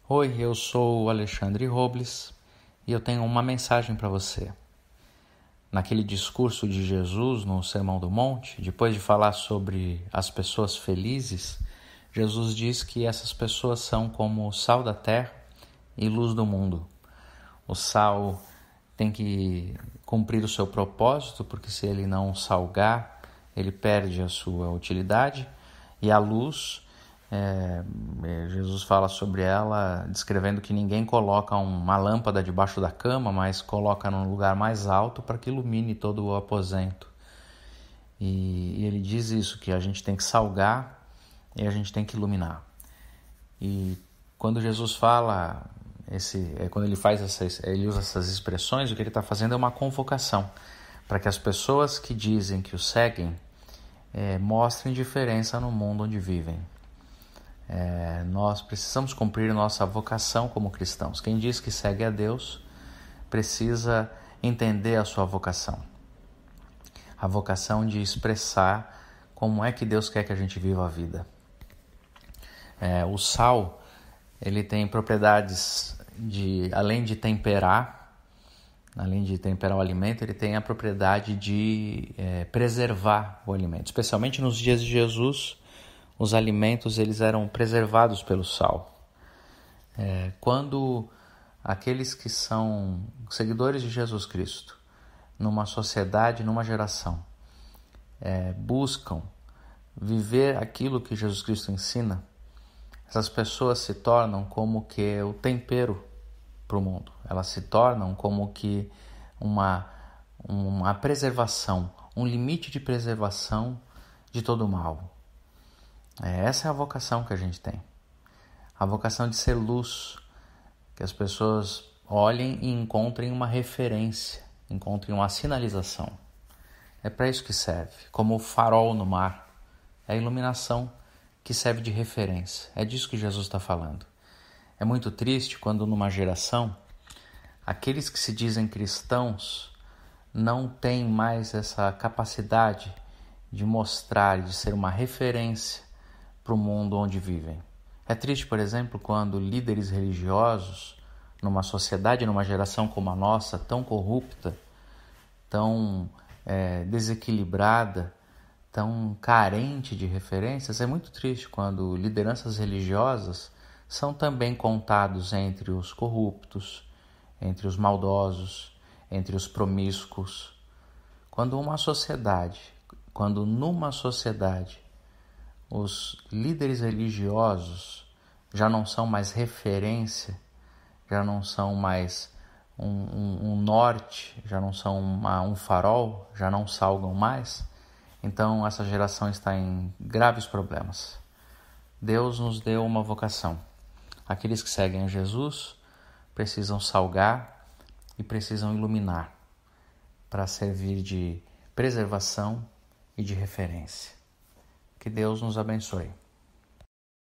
Oi, eu sou o Alexandre Robles e eu tenho uma mensagem para você. Naquele discurso de Jesus no Sermão do Monte, depois de falar sobre as pessoas felizes, Jesus diz que essas pessoas são como o sal da terra e luz do mundo. O sal tem que cumprir o seu propósito, porque se ele não salgar, ele perde a sua utilidade. E a luz, Jesus fala sobre ela, descrevendo que ninguém coloca uma lâmpada debaixo da cama, mas coloca num lugar mais alto para que ilumine todo o aposento. E ele diz isso, que a gente tem que salgar e a gente tem que iluminar. E quando Jesus fala, quando ele usa essas expressões, o que ele está fazendo é uma convocação para que as pessoas que dizem que o seguem mostrem diferença no mundo onde vivem. Nós precisamos cumprir nossa vocação como cristãos. Quem diz que segue a Deus precisa entender a sua vocação. A vocação de expressar como é que Deus quer que a gente viva a vida. O sal, ele tem propriedades além de temperar o alimento, ele tem a propriedade de preservar o alimento. Especialmente nos dias de Jesus, os alimentos eles eram preservados pelo sal. Quando aqueles que são seguidores de Jesus Cristo, numa sociedade, numa geração, buscam viver aquilo que Jesus Cristo ensina, essas pessoas se tornam como que o tempero para o mundo. Elas se tornam como que uma preservação, um limite de preservação de todo o mal. Essa é a vocação que a gente tem. A vocação de ser luz, que as pessoas olhem e encontrem uma referência, encontrem uma sinalização. É para isso que serve, como o farol no mar. É a iluminação que serve de referência. É disso que Jesus está falando. É muito triste quando numa geração, aqueles que se dizem cristãos não têm mais essa capacidade de mostrar, de ser uma referência para o mundo onde vivem. É triste, por exemplo, quando líderes religiosos, numa sociedade, numa geração como a nossa, tão corrupta, tão desequilibrada, tão carente de referências, é muito triste quando lideranças religiosas são também contados entre os corruptos, entre os maldosos, entre os promíscuos. Quando numa sociedade, os líderes religiosos já não são mais referência, já não são mais um norte, já não são um farol, já não salgam mais, então essa geração está em graves problemas. Deus nos deu uma vocação. Aqueles que seguem a Jesus precisam salgar e precisam iluminar para servir de preservação e de referência. Que Deus nos abençoe.